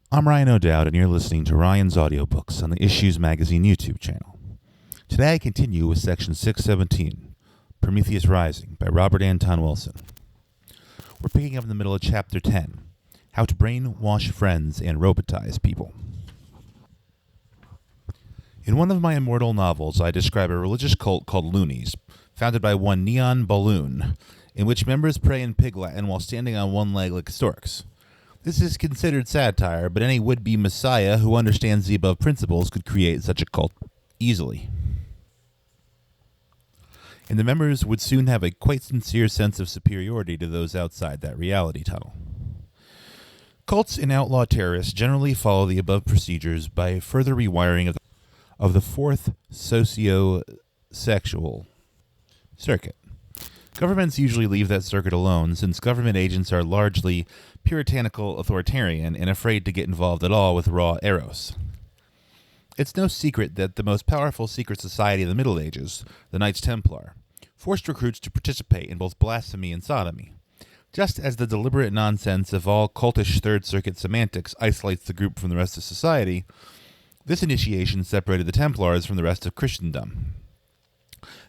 I'm Ryan O'Dowd, and you're listening to Ryan's Audiobooks on the Issues Magazine YouTube channel. Today I continue with Section 617, Prometheus Rising, by Robert Anton Wilson. We're picking up in the middle of Chapter 10, How to Brainwash Friends and Robotize People. In one of my immortal novels, I describe a religious cult called Loonies, founded by one Neon Balloon, in which members pray in Pig Latin while standing on one leg like storks. This is considered satire, but any would-be messiah who understands the above principles could create such a cult easily. And the members would soon have a quite sincere sense of superiority to those outside that reality tunnel. Cults and outlaw terrorists generally follow the above procedures by further rewiring of the fourth socio-sexual circuit. Governments usually leave that circuit alone, since government agents are largely puritanical authoritarian and afraid to get involved at all with raw eros. It's no secret that the most powerful secret society of the Middle Ages, the Knights Templar, forced recruits to participate in both blasphemy and sodomy. Just as the deliberate nonsense of all cultish Third Circuit semantics isolates the group from the rest of society, this initiation separated the Templars from the rest of Christendom.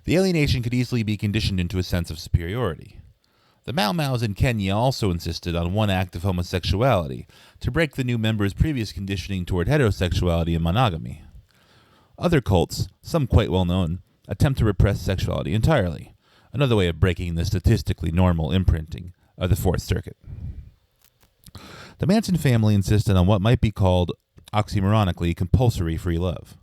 The alienation could easily be conditioned into a sense of superiority. The Mau Maus in Kenya also insisted on one act of homosexuality to break the new members' previous conditioning toward heterosexuality and monogamy. Other cults, some quite well known, attempt to repress sexuality entirely, another way of breaking the statistically normal imprinting of the Fourth Circuit. The Manson family insisted on what might be called, oxymoronically, compulsory free love.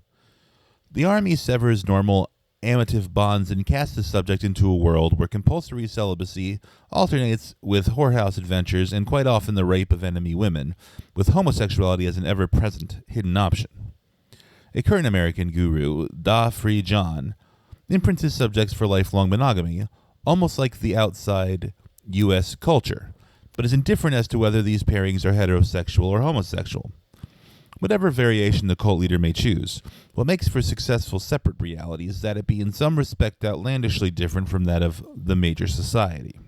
The army severs normal amative bonds and casts the subject into a world where compulsory celibacy alternates with whorehouse adventures and quite often the rape of enemy women, with homosexuality as an ever-present hidden option. A current American guru, Da Free John, imprints his subjects for lifelong monogamy, almost like the outside U.S. culture, but is indifferent as to whether these pairings are heterosexual or homosexual. Whatever variation the cult leader may choose, what makes for successful separate reality is that it be in some respect outlandishly different from that of the major society.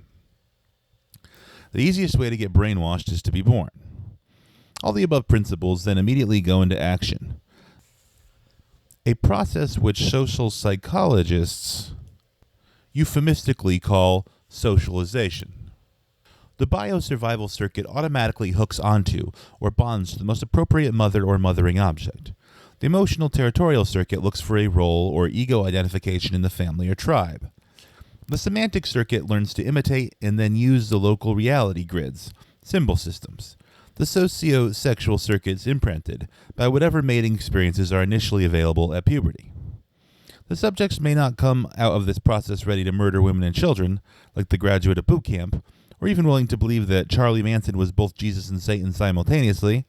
The easiest way to get brainwashed is to be born. All the above principles then immediately go into action, a process which social psychologists euphemistically call socialization. The biosurvival circuit automatically hooks onto or bonds to the most appropriate mother or mothering object. The emotional territorial circuit looks for a role or ego identification in the family or tribe. The semantic circuit learns to imitate and then use the local reality grids, symbol systems. The socio-sexual circuit is imprinted by whatever mating experiences are initially available at puberty. The subjects may not come out of this process ready to murder women and children, like the graduate of boot camp, or even willing to believe that Charlie Manson was both Jesus and Satan simultaneously,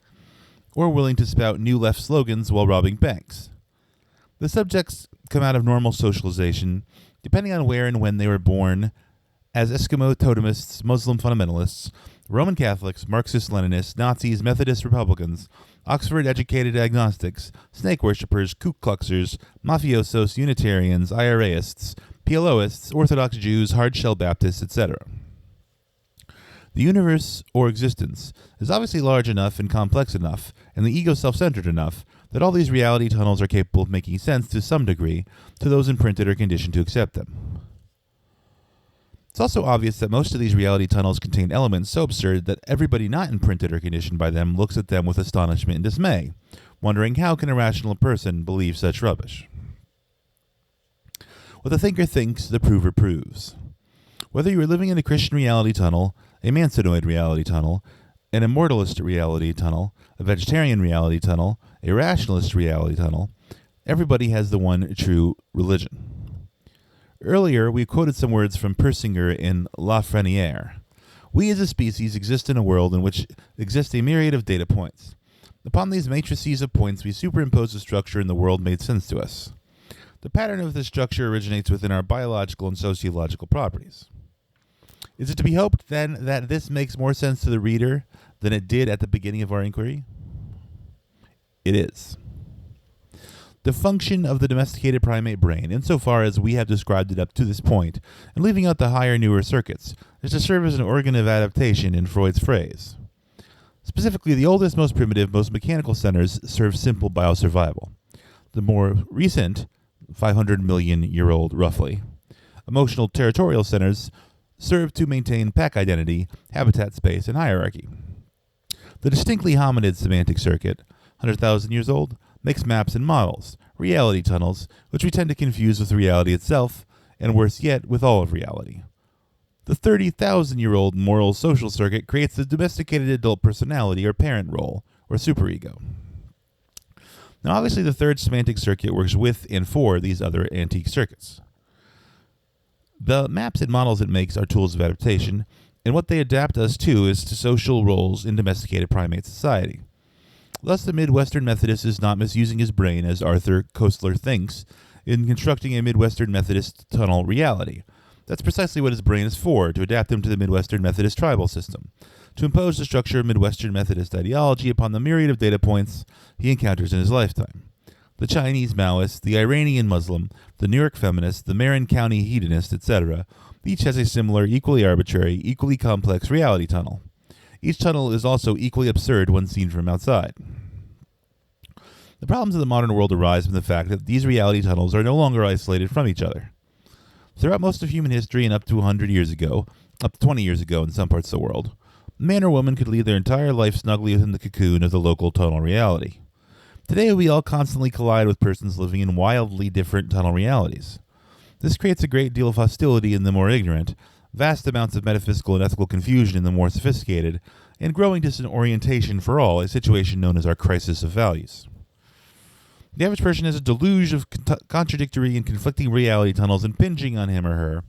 or willing to spout new left slogans while robbing banks. The subjects come out of normal socialization, depending on where and when they were born, as Eskimo totemists, Muslim fundamentalists, Roman Catholics, Marxist-Leninists, Nazis, Methodist Republicans, Oxford-educated agnostics, snake worshippers, Ku Kluxers, mafiosos, Unitarians, IRAists, PLOists, Orthodox Jews, hard-shell Baptists, etc. The universe, or existence, is obviously large enough and complex enough, and the ego self-centered enough, that all these reality tunnels are capable of making sense to some degree to those imprinted or conditioned to accept them. It's also obvious that most of these reality tunnels contain elements so absurd that everybody not imprinted or conditioned by them looks at them with astonishment and dismay, wondering how can a rational person believe such rubbish. What the thinker thinks, the prover proves. Whether you are living in a Christian reality tunnel, a Mansonoid reality tunnel, an immortalist reality tunnel, a vegetarian reality tunnel, a rationalist reality tunnel, everybody has the one true religion. Earlier, we quoted some words from Persinger in La Freniere. We as a species exist in a world in which exist a myriad of data points. Upon these matrices of points, we superimpose a structure and the world made sense to us. The pattern of this structure originates within our biological and sociological properties. Is it to be hoped, then, that this makes more sense to the reader than it did at the beginning of our inquiry? It is. The function of the domesticated primate brain, insofar as we have described it up to this point, and leaving out the higher, newer circuits, is to serve as an organ of adaptation, in Freud's phrase. Specifically, the oldest, most primitive, most mechanical centers serve simple biosurvival. The more recent, 500 million year old roughly, emotional territorial centers serve to maintain pack identity, habitat space, and hierarchy. The distinctly hominid semantic circuit, 100,000 years old, makes maps and models, reality tunnels, which we tend to confuse with reality itself, and worse yet, with all of reality. The 30,000-year-old moral social circuit creates the domesticated adult personality or parent role, or superego. Now, obviously, the third semantic circuit works with and for these other antique circuits. The maps and models it makes are tools of adaptation, and what they adapt us to is to social roles in domesticated primate society. Thus, the Midwestern Methodist is not misusing his brain, as Arthur Koestler thinks, in constructing a Midwestern Methodist tunnel reality. That's precisely what his brain is for, to adapt him to the Midwestern Methodist tribal system, to impose the structure of Midwestern Methodist ideology upon the myriad of data points he encounters in his lifetime. The Chinese Maoist, the Iranian Muslim, the New York feminist, the Marin County hedonist, etc., each has a similar, equally arbitrary, equally complex reality tunnel. Each tunnel is also equally absurd when seen from outside. The problems of the modern world arise from the fact that these reality tunnels are no longer isolated from each other. Throughout most of human history and up to 100 years ago, up to 20 years ago in some parts of the world, man or woman could lead their entire life snugly within the cocoon of the local tunnel reality. Today, we all constantly collide with persons living in wildly different tunnel realities. This creates a great deal of hostility in the more ignorant, vast amounts of metaphysical and ethical confusion in the more sophisticated, and growing disorientation for all, a situation known as our crisis of values. The average person has a deluge of contradictory and conflicting reality tunnels impinging on him or her,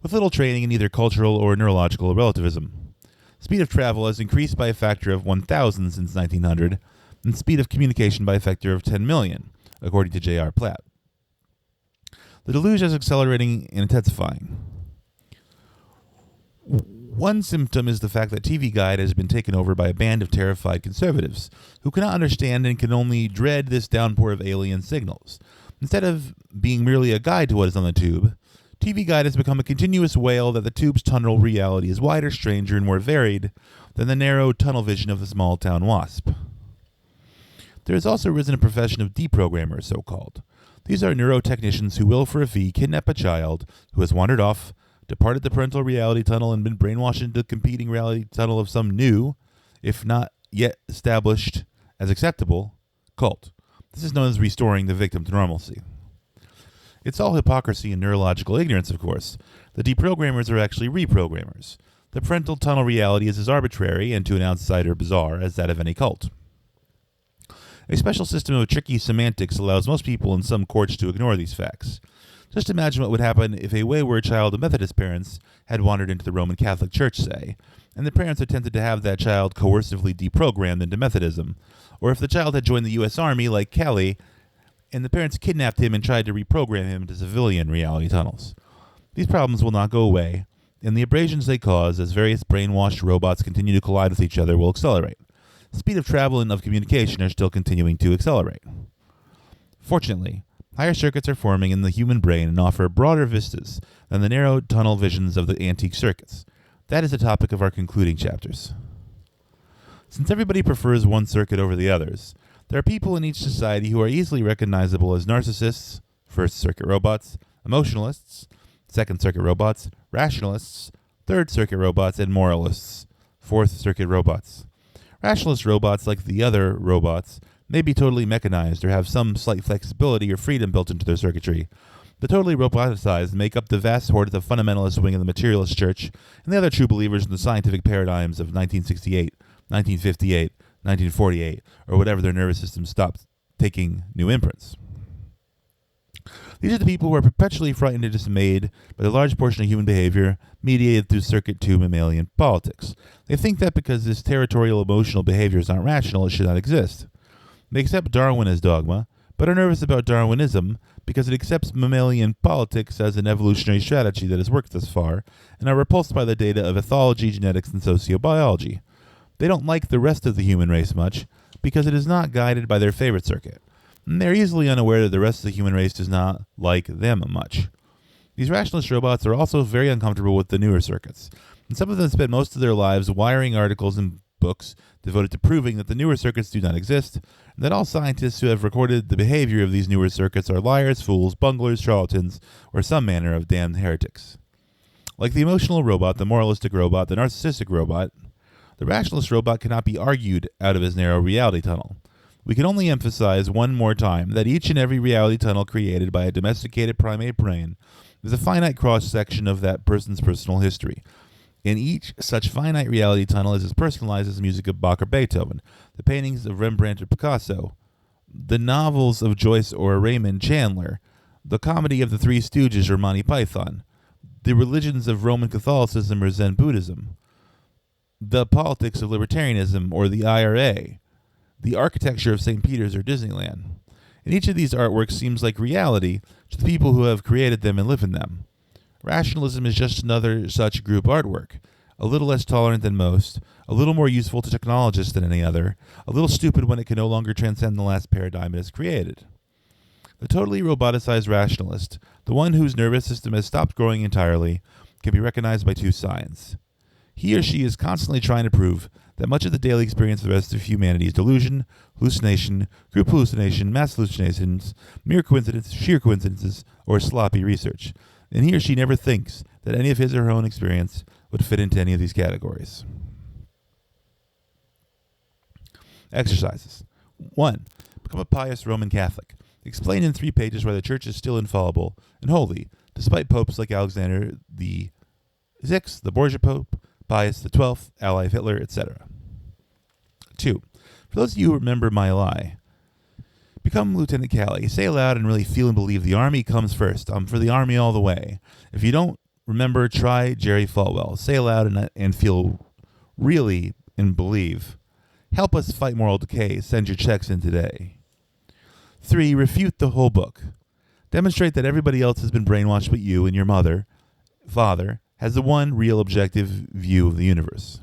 with little training in either cultural or neurological relativism. Speed of travel has increased by a factor of 1,000 since 1900, and speed of communication by a factor of 10 million, according to J.R. Platt. The deluge is accelerating and intensifying. One symptom is the fact that TV Guide has been taken over by a band of terrified conservatives who cannot understand and can only dread this downpour of alien signals. Instead of being merely a guide to what is on the tube, TV Guide has become a continuous wail that the tube's tunnel reality is wider, stranger, and more varied than the narrow tunnel vision of the small-town wasp. There has also arisen a profession of deprogrammers, so-called. These are neurotechnicians who will, for a fee, kidnap a child who has wandered off, departed the parental reality tunnel, and been brainwashed into the competing reality tunnel of some new, if not yet established as acceptable, cult. This is known as restoring the victim to normalcy. It's all hypocrisy and neurological ignorance, of course. The deprogrammers are actually reprogrammers. The parental tunnel reality is as arbitrary and to an outsider bizarre as that of any cult. A special system of tricky semantics allows most people in some courts to ignore these facts. Just imagine what would happen if a wayward child of Methodist parents had wandered into the Roman Catholic Church, say, and the parents attempted to have that child coercively deprogrammed into Methodism, or if the child had joined the U.S. Army like Kelly, and the parents kidnapped him and tried to reprogram him into civilian reality tunnels. These problems will not go away, and the abrasions they cause as various brainwashed robots continue to collide with each other will accelerate. The speed of travel and of communication are still continuing to accelerate. Fortunately, higher circuits are forming in the human brain and offer broader vistas than the narrow tunnel visions of the antique circuits. That is the topic of our concluding chapters. Since everybody prefers one circuit over the others, there are people in each society who are easily recognizable as narcissists, first circuit robots, emotionalists, second circuit robots, rationalists, third circuit robots, and moralists, fourth circuit robots. Rationalist robots, like the other robots, may be totally mechanized or have some slight flexibility or freedom built into their circuitry. The totally roboticized make up the vast horde of the fundamentalist wing of the materialist church and the other true believers in the scientific paradigms of 1968, 1958, 1948, or whatever their nervous system stopped taking new imprints. These are the people who are perpetually frightened and dismayed by the large portion of human behavior mediated through circuit two mammalian politics. They think that because this territorial emotional behavior is not rational, it should not exist. They accept Darwin as dogma, but are nervous about Darwinism because it accepts mammalian politics as an evolutionary strategy that has worked thus far, and are repulsed by the data of ethology, genetics, and sociobiology. They don't like the rest of the human race much because it is not guided by their favorite circuit. And they're easily unaware that the rest of the human race does not like them much. These rationalist robots are also very uncomfortable with the newer circuits, and some of them spend most of their lives wiring articles and books devoted to proving that the newer circuits do not exist, and that all scientists who have recorded the behavior of these newer circuits are liars, fools, bunglers, charlatans, or some manner of damned heretics. Like the emotional robot, the moralistic robot, the narcissistic robot, the rationalist robot cannot be argued out of his narrow reality tunnel. We can only emphasize one more time that each and every reality tunnel created by a domesticated primate brain is a finite cross-section of that person's personal history. In each such finite reality tunnel is as personalized as the music of Bach or Beethoven, the paintings of Rembrandt or Picasso, the novels of Joyce or Raymond Chandler, the comedy of the Three Stooges or Monty Python, the religions of Roman Catholicism or Zen Buddhism, the politics of libertarianism or the IRA, the architecture of St. Peter's or Disneyland. And each of these artworks seems like reality to the people who have created them and live in them. Rationalism is just another such group artwork, a little less tolerant than most, a little more useful to technologists than any other, a little stupid when it can no longer transcend the last paradigm it has created. The totally roboticized rationalist, the one whose nervous system has stopped growing entirely, can be recognized by two signs. He or she is constantly trying to prove that much of the daily experience of the rest of humanity is delusion, hallucination, group hallucination, mass hallucinations, mere coincidence, sheer coincidences, or sloppy research. And he or she never thinks that any of his or her own experience would fit into any of these categories. Exercises. 1. Become a pious Roman Catholic. Explain in 3 pages why the Church is still infallible and holy, despite popes like Alexander the Sixth, the Borgia Pope, Pius the 12th, ally of Hitler, etc. 2. For those of you who remember my lie, become Lieutenant Calley. Say aloud and really feel and believe the Army comes first. I'm for the Army all the way. If you don't remember, try Jerry Falwell. Say aloud and feel really and believe. Help us fight moral decay. Send your checks in today. 3. Refute the whole book. Demonstrate that everybody else has been brainwashed but you and your father, has the one real objective view of the universe.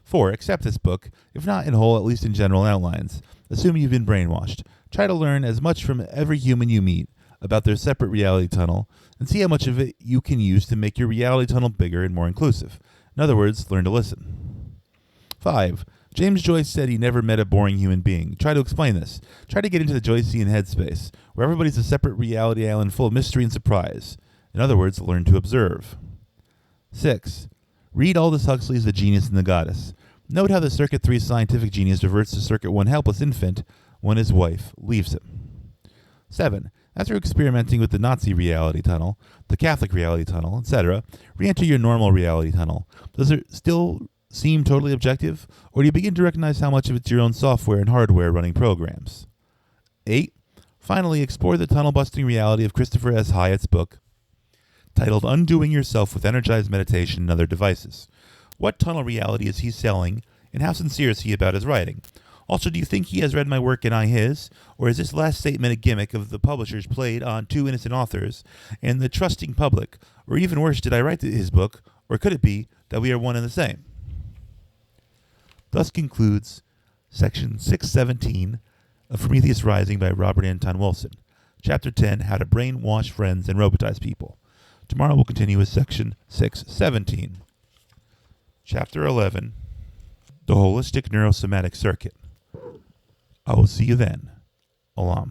4. Accept this book, if not in whole, at least in general outlines. Assume you've been brainwashed. Try to learn as much from every human you meet about their separate reality tunnel, and see how much of it you can use to make your reality tunnel bigger and more inclusive. In other words, learn to listen. 5. James Joyce said he never met a boring human being. Try to explain this. Try to get into the Joycean headspace, where everybody's a separate reality island full of mystery and surprise. In other words, learn to observe. 6. Read Aldous Huxley's The Genius and the Goddess. Note how the Circuit 3 scientific genius reverts to Circuit 1 helpless infant when his wife leaves him. 7. After experimenting with the Nazi reality tunnel, the Catholic reality tunnel, etc., re-enter your normal reality tunnel. Does it still seem totally objective, or do you begin to recognize how much of it's your own software and hardware running programs? 8. Finally, explore the tunnel-busting reality of Christopher S. Hyatt's book, titled Undoing Yourself with Energized Meditation and Other Devices. What tunnel reality is he selling, and how sincere is he about his writing? Also, do you think he has read my work and I his, or is this last statement a gimmick of the publishers played on 2 innocent authors and the trusting public? Or even worse, did I write his book, or could it be that we are one and the same? Thus concludes Section 617 of Prometheus Rising by Robert Anton Wilson. Chapter 10, How to Brainwash Friends and Robotize People. Tomorrow we'll continue with Section 617. Chapter 11, The Holistic Neurosemantic Circuit. I will see you then. Olam.